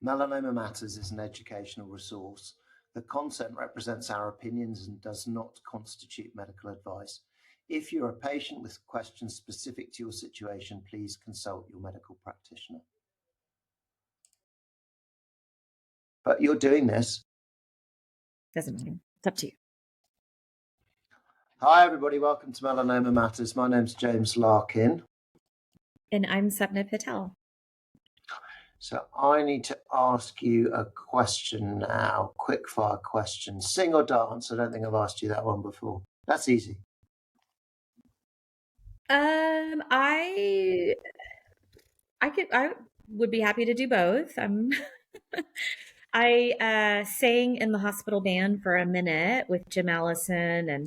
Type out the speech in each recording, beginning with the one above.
Melanoma Matters is an educational resource. The content represents our opinions and does not constitute medical advice. If you're a patient with questions specific to your situation, please consult your medical practitioner. But you're doing this. Doesn't matter. It's up to you. Hi, everybody. Welcome to Melanoma Matters. My name's James Larkin. And I'm Sapna Patel. So I need to ask you a question now. Quick fire question. Sing or dance? I don't think I've asked you that one before. That's easy. I would be happy to do both. I sang in the hospital band for a minute with Jim Allison and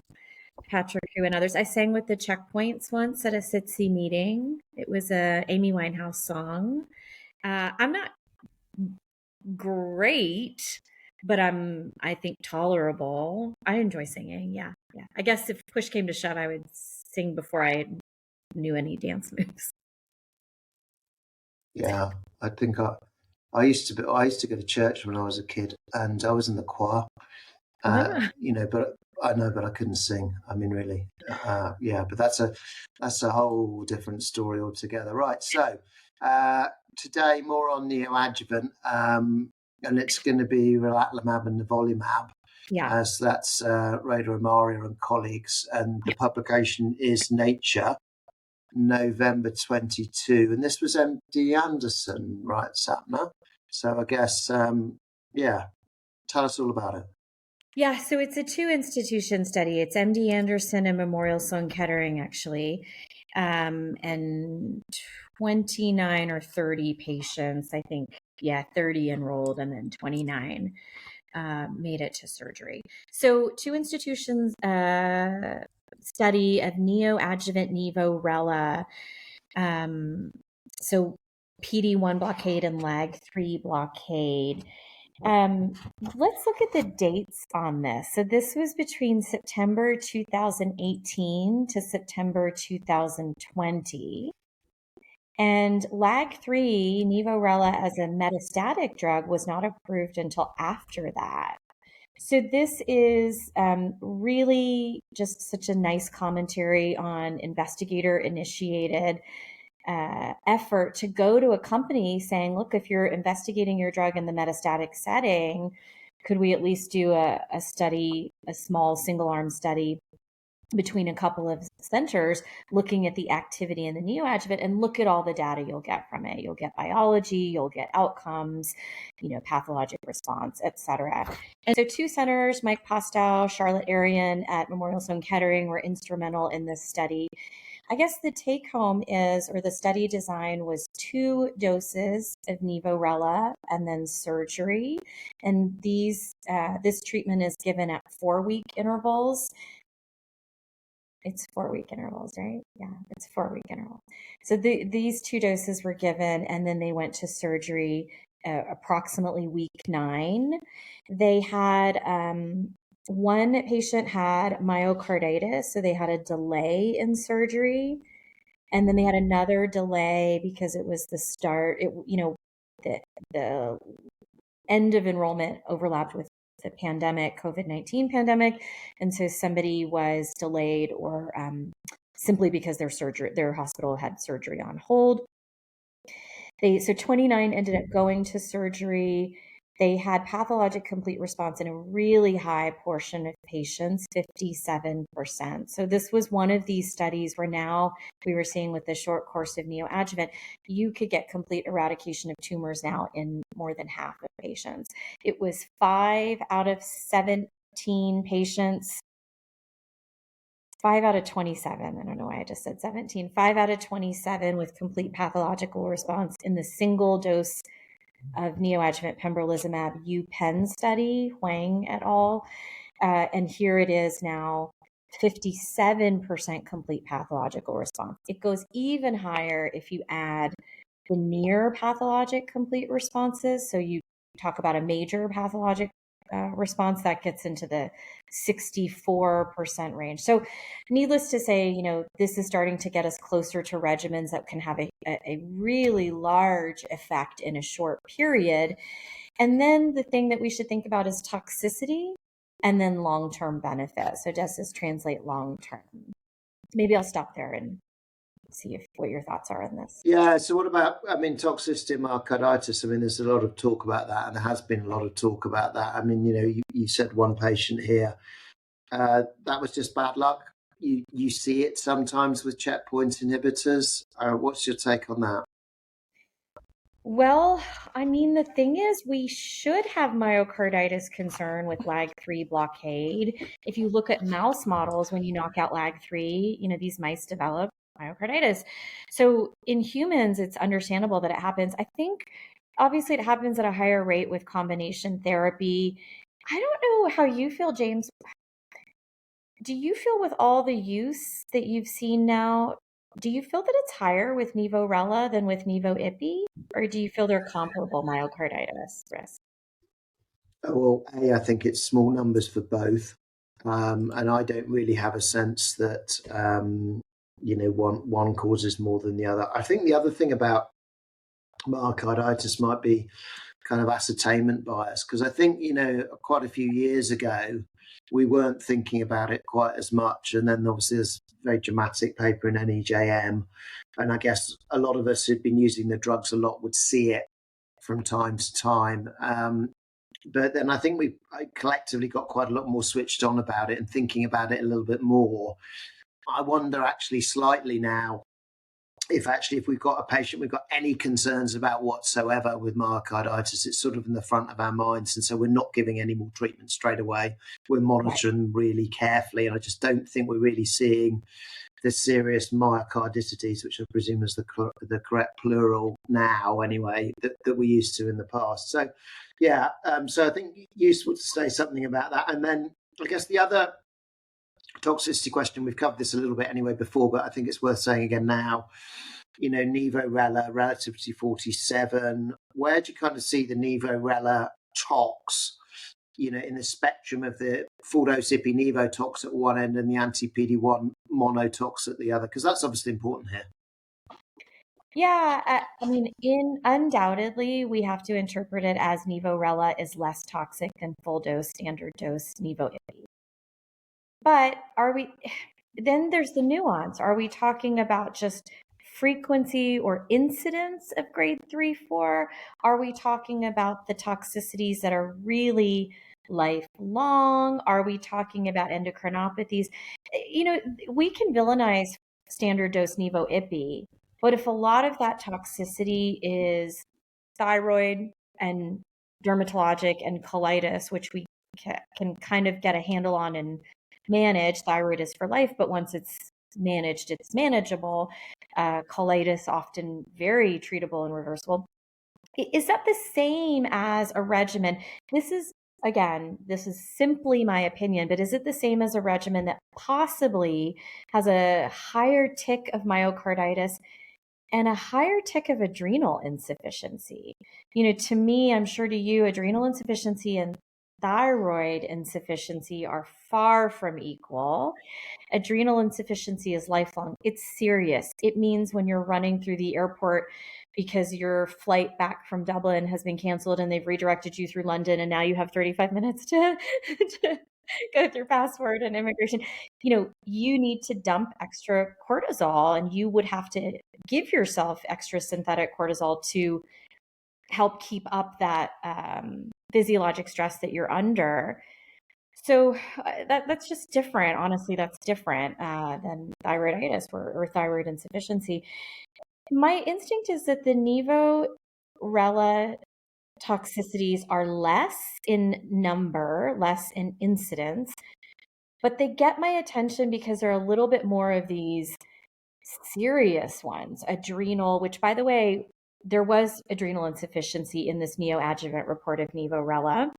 Patrick Hu and others. I sang with the Checkpoints once at a SITC meeting. It was a Amy Winehouse song. I'm not great, but I think tolerable. I enjoy singing. Yeah. I guess if push came to shove, I would sing before I knew any dance moves. Yeah, I think I used to go to church when I was a kid, and I was in the choir. But I couldn't sing. I mean, really, but that's a whole different story altogether. Right. So today more on neoadjuvant, and it's going to be Relatlimab and Nivolumab. Yeah. So that's Rada Amaria and colleagues, and the publication is Nature, November 22, and this was MD Anderson, right, Sapna? So I guess, tell us all about it. Yeah, so it's a 2-institution study. It's MD Anderson and Memorial Sloan Kettering, actually, and 29 or 30 patients, I think. Yeah, 30 enrolled, and then 29 made it to surgery. So 2 institutions study of neoadjuvant NivoRela, so PD-1 blockade and LAG-3 blockade. Let's look at the dates on this. So this was between September 2018 to September 2020. And LAG-3, NivoRela, as a metastatic drug, was not approved until after that. So this is really just such a nice commentary on investigator-initiated effort to go to a company saying, look, if you're investigating your drug in the metastatic setting, could we at least do a study, a small single-arm study between a couple of centers looking at the activity in the neoadjuvant, and look at all the data you'll get from it. You'll get biology, you'll get outcomes, pathologic response, et cetera. And so 2 centers, Mike Postow, Charlotte Arian at Memorial Sloan Kettering, were instrumental in this study. I guess the take home is, or the study design was 2 doses of NivoRela and then surgery. And this treatment is given at 4-week intervals. It's 4-week intervals, right? Yeah, it's 4-week intervals. So these 2 doses were given, and then they went to surgery approximately week 9. They had one patient had myocarditis, so they had a delay in surgery, and then they had another delay because it was the start. The end of enrollment overlapped with the pandemic, COVID-19 pandemic. And so somebody was delayed or simply because their hospital had surgery on hold. So 29 ended up going to surgery. They had pathologic complete response in a really high portion of patients, 57%. So this was one of these studies where now we were seeing with the short course of neoadjuvant, you could get complete eradication of tumors now in more than half of patients. It was 5 out of 17 patients. 5 out of 27. I don't know why I just said 17. 5 out of 27 with complete pathological response in the single dose of neoadjuvant pembrolizumab UPenn study, Huang et al. And here it is now 57% complete pathological response. It goes even higher if you add the near pathologic complete responses. So you talk about a major pathologic response, that gets into the 64% range. So needless to say, this is starting to get us closer to regimens that can have a really large effect in a short period. And then the thing that we should think about is toxicity and then long-term benefit. So does this translate long-term? Maybe I'll stop there and see what your thoughts are on this. Yeah. So what about, toxicity and myocarditis? There's a lot of talk about that, and there has been a lot of talk about that. You said one patient here, that was just bad luck. You see it sometimes with checkpoint inhibitors. What's your take on that? Well, the thing is, we should have myocarditis concern with LAG3 blockade. If you look at mouse models, when you knock out LAG3, these mice develop myocarditis. So in humans, it's understandable that it happens. I think, obviously, it happens at a higher rate with combination therapy. I don't know how you feel, James. Do you feel, with all the use that you've seen now, do you feel that it's higher with NivoRela than with Nivo-Ipi? Or do you feel they're comparable myocarditis risk? Well, I think it's small numbers for both. And I don't really have a sense that, one causes more than the other. I think the other thing about myocarditis might be kind of ascertainment bias, because I think, quite a few years ago, we weren't thinking about it quite as much. And then obviously there's a very dramatic paper in NEJM. And I guess a lot of us who'd been using the drugs a lot would see it from time to time. But then I think I collectively got quite a lot more switched on about it and thinking about it a little bit more. I wonder actually slightly now if we've got a patient, we've got any concerns about whatsoever with myocarditis, it's sort of in the front of our minds. And so we're not giving any more treatment straight away. We're monitoring really carefully. And I just don't think we're really seeing the serious myocarditities, which I presume is the correct plural now anyway, that we used to in the past. So, yeah, so I think useful to say something about that. And then I guess the other toxicity question, we've covered this a little bit anyway before, but I think it's worth saying again now, NivoRela, relativity 47, where do you kind of see the NivoRela tox, in the spectrum of the full dose Ipi-Nivo tox at one end and the anti-PD-1 monotox at the other? Because that's obviously important here. Yeah, undoubtedly, we have to interpret it as NivoRela is less toxic than full dose, standard dose Nivo-Ipi. But then there's the nuance. Are we talking about just frequency or incidence of grade 3-4? Are we talking about the toxicities that are really lifelong? Are we talking about endocrinopathies? We can villainize standard dose Nivo-Ipi, but if a lot of that toxicity is thyroid and dermatologic and colitis, which we can kind of get a handle on and manage, thyroid is for life, but once it's managed, it's manageable. Colitis, often very treatable and reversible. Is that the same as a regimen? This is simply my opinion, but is it the same as a regimen that possibly has a higher tick of myocarditis and a higher tick of adrenal insufficiency? To me, I'm sure to you, adrenal insufficiency and thyroid insufficiency are far from equal. Adrenal insufficiency is lifelong. It's serious. It means when you're running through the airport because your flight back from Dublin has been canceled and they've redirected you through London, and now you have 35 minutes to go through passport and immigration. You need to dump extra cortisol, and you would have to give yourself extra synthetic cortisol to help keep up that physiologic stress that you're under. So that's just different. Honestly, that's different than thyroiditis or thyroid insufficiency. My instinct is that the NivoRela toxicities are less in number, less in incidence, but they get my attention because there are a little bit more of these serious ones. Adrenal, which, by the way, there was adrenal insufficiency in this neoadjuvant report of NivoRela.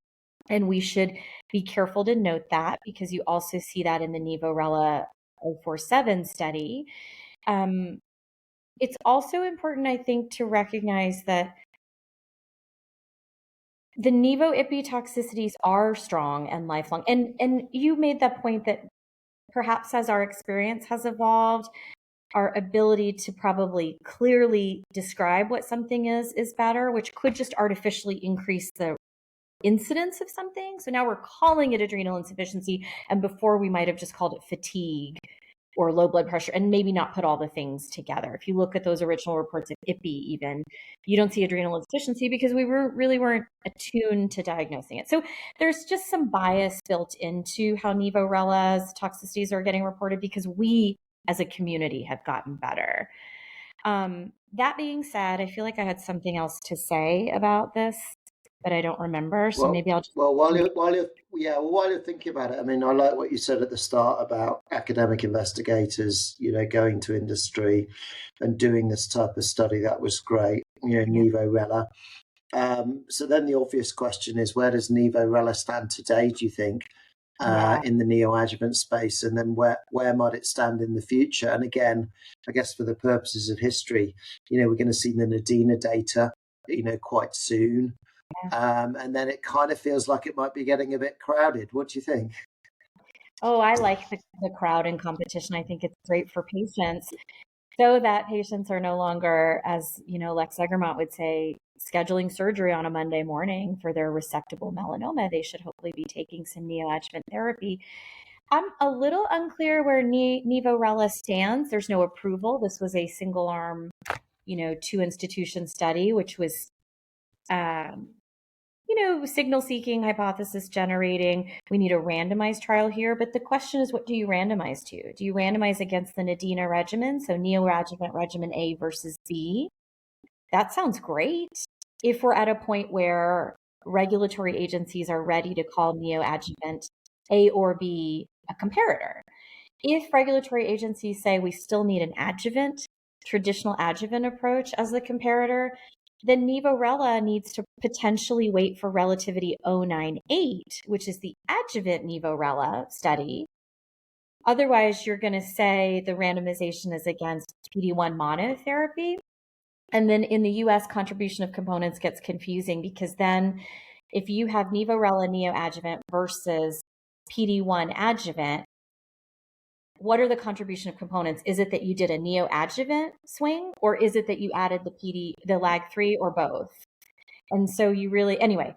And we should be careful to note that, because you also see that in the NivoRela 047 study. It's also important, I think, to recognize that the Nivo-Ipi toxicities are strong and lifelong. And you made that point that perhaps as our experience has evolved, our ability to probably clearly describe what something is better, which could just artificially increase the incidence of something. So now we're calling it adrenal insufficiency, and before we might have just called it fatigue or low blood pressure, and maybe not put all the things together. If you look at those original reports of IPI even, you don't see adrenal insufficiency because we really weren't attuned to diagnosing it. So there's just some bias built into how NivoRela's toxicities are getting reported because we as a community have gotten better. That being said, I feel like I had something else to say about this, but I don't remember. So maybe I'll just... while you're thinking about it, I mean, I like what you said at the start about academic investigators, going to industry and doing this type of study. That was great, NivoRela. So then the obvious question is, where does NivoRela stand today, do you think, in the neoadjuvant space? And then where might it stand in the future? And again, I guess for the purposes of history, we're going to see the NADINA data, quite soon. And then it kind of feels like it might be getting a bit crowded. What do you think? Oh, I like the crowd and competition. I think it's great for patients, so that patients are no longer, as Lex Egermont would say, scheduling surgery on a Monday morning for their resectable melanoma. They should hopefully be taking some neoadjuvant therapy. I'm a little unclear where NivoRela stands. There's no approval. This was a single arm, 2-institution study, which was signal seeking, hypothesis generating. We need a randomized trial here. But the question is, what do you randomize to? Do you randomize against the NADINA regimen? So neoadjuvant regimen A versus B. That sounds great. If we're at a point where regulatory agencies are ready to call neoadjuvant A or B a comparator. If regulatory agencies say we still need an adjuvant, traditional adjuvant approach as the comparator, then NivoRela needs to potentially wait for Relativity 098, which is the adjuvant NivoRela study. Otherwise, you're going to say the randomization is against PD-1 monotherapy. And then in the US, contribution of components gets confusing because then if you have NivoRela neoadjuvant versus PD-1 adjuvant, what are the contribution of components? Is it that you did a neoadjuvant swing, or is it that you added the LAG3, or both? And so you really, anyway,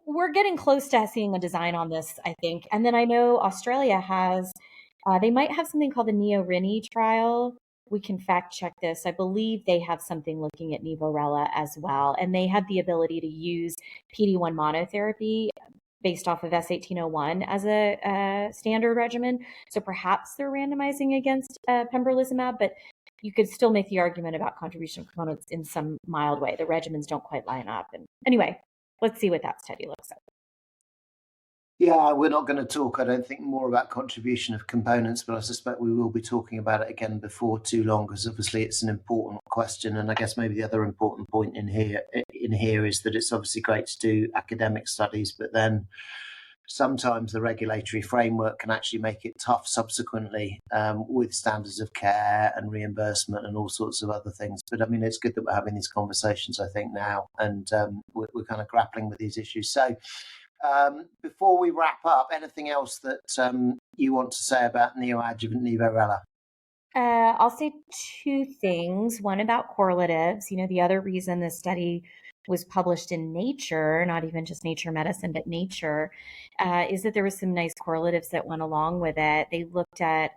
we're getting close to seeing a design on this, I think. And then I know Australia has, they might have something called the NeoRini trial. We can fact check this. I believe they have something looking at NivoRela as well. And they have the ability to use PD-1 monotherapy based off of S1801 as a standard regimen. So perhaps they're randomizing against pembrolizumab, but you could still make the argument about contribution of components in some mild way. The regimens don't quite line up. And anyway, let's see what that study looks like. Yeah, we're not going to talk, I don't think, more about contribution of components, but I suspect we will be talking about it again before too long, because obviously it's an important question. And I guess maybe the other important point in here is that it's obviously great to do academic studies, but then sometimes the regulatory framework can actually make it tough subsequently with standards of care and reimbursement and all sorts of other things. But I mean, it's good that we're having these conversations, I think, now, and we're kind of grappling with these issues. So before we wrap up, anything else that you want to say about neoadjuvant NivoRela? I'll say two things. One about correlatives. The other reason this study was published in Nature, not even just Nature Medicine, but Nature, is that there was some nice correlatives that went along with it. They looked at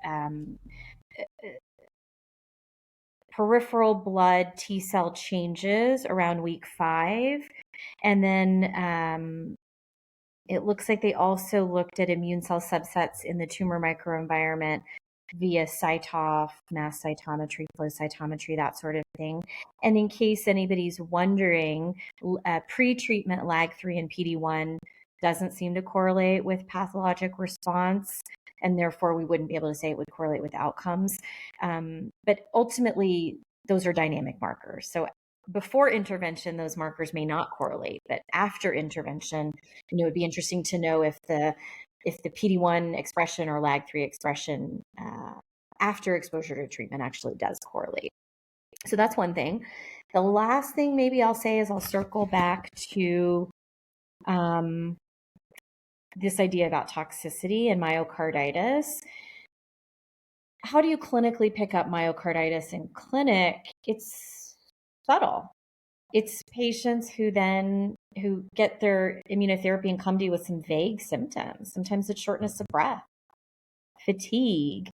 peripheral blood T cell changes around week 5. And then it looks like they also looked at immune cell subsets in the tumor microenvironment via cytoph, mass cytometry, flow cytometry, that sort of thing. And in case anybody's wondering, pre-treatment LAG3 and PD-1 doesn't seem to correlate with pathologic response, and therefore we wouldn't be able to say it would correlate with outcomes. But ultimately, those are dynamic markers. So before intervention, those markers may not correlate, but after intervention, it would be interesting to know if the PD-1 expression or LAG3 expression after exposure to treatment actually does correlate. So that's one thing. The last thing maybe I'll say is I'll circle back to this idea about toxicity and myocarditis. How do you clinically pick up myocarditis in clinic? It's subtle. It's patients who get their immunotherapy and come to you with some vague symptoms. Sometimes it's shortness of breath, fatigue,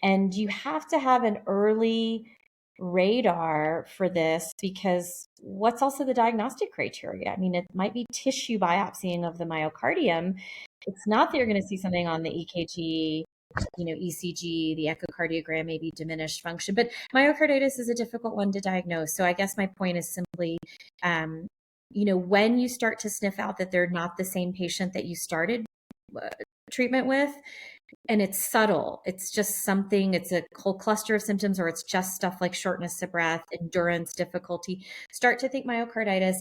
and you have to have an early radar for this, because what's also the diagnostic criteria? I mean, it might be tissue biopsying of the myocardium. It's not that you're going to see something on the EKG, ECG, the echocardiogram, maybe diminished function, but myocarditis is a difficult one to diagnose. So I guess my point is simply, when you start to sniff out that they're not the same patient that you started treatment with, and it's subtle, it's just something, it's a whole cluster of symptoms, or it's just stuff like shortness of breath, endurance difficulty, start to think myocarditis.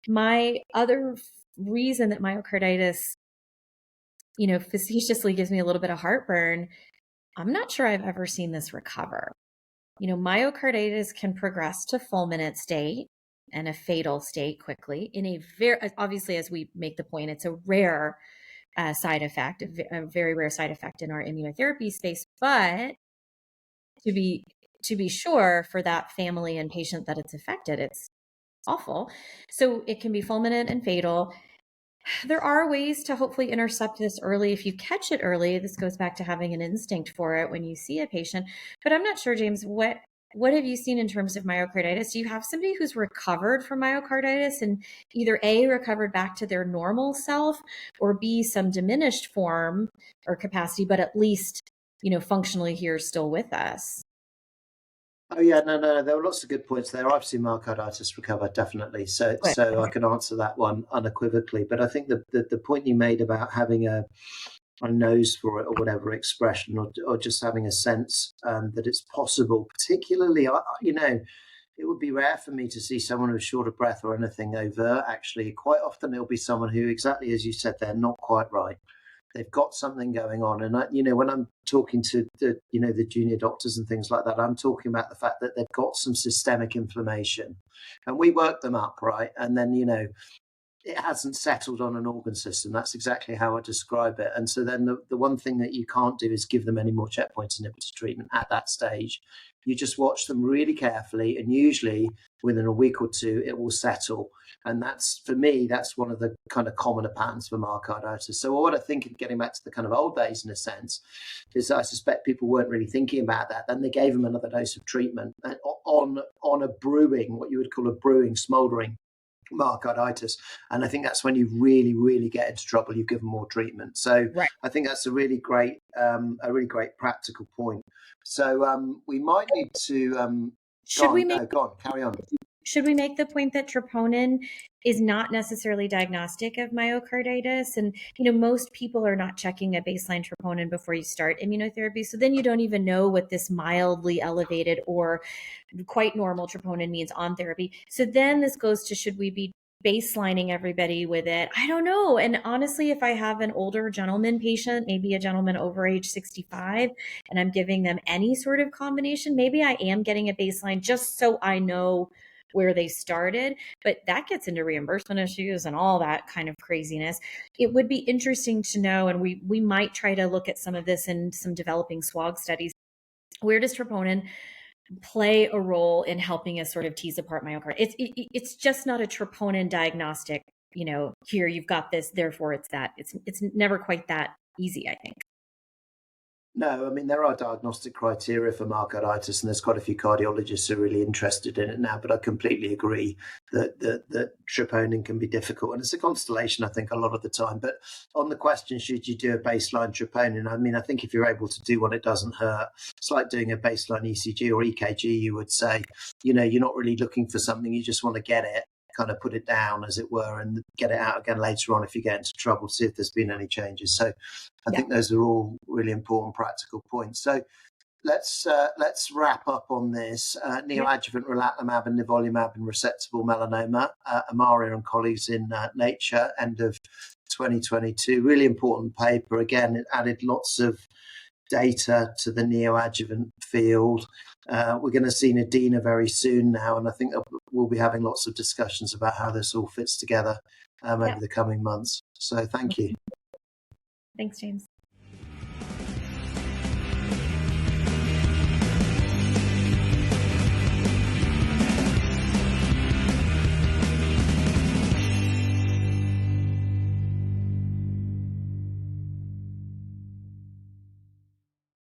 My other reason that myocarditis, facetiously gives me a little bit of heartburn, I'm not sure I've ever seen this recover. Myocarditis can progress to fulminant state and a fatal state quickly in a obviously, as we make the point, it's a rare side effect, a very rare side effect in our immunotherapy space. But to be sure, for that family and patient that it's affected, it's awful. So it can be fulminant and fatal. There are ways to hopefully intercept this early. If you catch it early, this goes back to having an instinct for it when you see a patient. But I'm not sure, James, what have you seen in terms of myocarditis? Do you have somebody who's recovered from myocarditis and either A, recovered back to their normal self, or B, some diminished form or capacity, but at least, functionally here still with us? Oh yeah, no. There were lots of good points there. I've seen myocarditis recover, definitely. So I can answer that one unequivocally. But I think the point you made about having a nose for it, or whatever expression, or just having a sense that it's possible, particularly, it would be rare for me to see someone who's short of breath or anything overt. Actually, quite often it'll be someone who, exactly as you said, they're not quite right. They've got something going on. And, when I'm talking to the junior doctors and things like that, I'm talking about the fact that they've got some systemic inflammation, and we work them up, right? And then, it hasn't settled on an organ system. That's exactly how I describe it. And so then the one thing that you can't do is give them any more checkpoint inhibitor treatment at that stage. You just watch them really carefully, and usually within a week or two, it will settle. And that's, for me, that's one of the kind of commoner patterns for myocarditis. So what I think, getting back to the kind of old days in a sense, is I suspect people weren't really thinking about that. Then they gave them another dose of treatment on a brewing, what you would call a brewing, smouldering myocarditis, and I think that's when you really, really get into trouble. You give them more treatment. So right. I think that's a really great practical point. So we might need to go on, carry on. Should we make the point that troponin is not necessarily diagnostic of myocarditis? And, most people are not checking a baseline troponin before you start immunotherapy. So then you don't even know what this mildly elevated or quite normal troponin means on therapy. So then this goes to, should we be baselining everybody with it? I don't know. And honestly, if I have an older gentleman patient, maybe a gentleman over age 65, and I'm giving them any sort of combination, maybe I am getting a baseline just so I know where they started, but that gets into reimbursement issues and all that kind of craziness. It would be interesting to know, and we might try to look at some of this in some developing SWOG studies. Where does troponin play a role in helping us sort of tease apart myocarditis? It's just not a troponin diagnostic, here you've got this, therefore it's that. It's never quite that easy, I think. No, I mean, there are diagnostic criteria for myocarditis, and there's quite a few cardiologists who are really interested in it now, but I completely agree that troponin can be difficult, and it's a constellation, I think, a lot of the time. But on the question, should you do a baseline troponin? I mean, I think if you're able to do one, it doesn't hurt. It's like doing a baseline ECG or EKG, you would say. You're not really looking for something, you just want to get it, kind of put it down, as it were, and get it out again later on if you get into trouble, see if there's been any changes. So I think those are all really important practical points. So let's wrap up on this. Neoadjuvant relatlimab and nivolumab in resectable melanoma. Amaria and colleagues in Nature, end of 2022. Really important paper. Again, it added lots of data to the neoadjuvant field. We're going to see Nadina very soon now, and I think that we'll be having lots of discussions about how this all fits together over the coming months. So thank you. Thanks, James.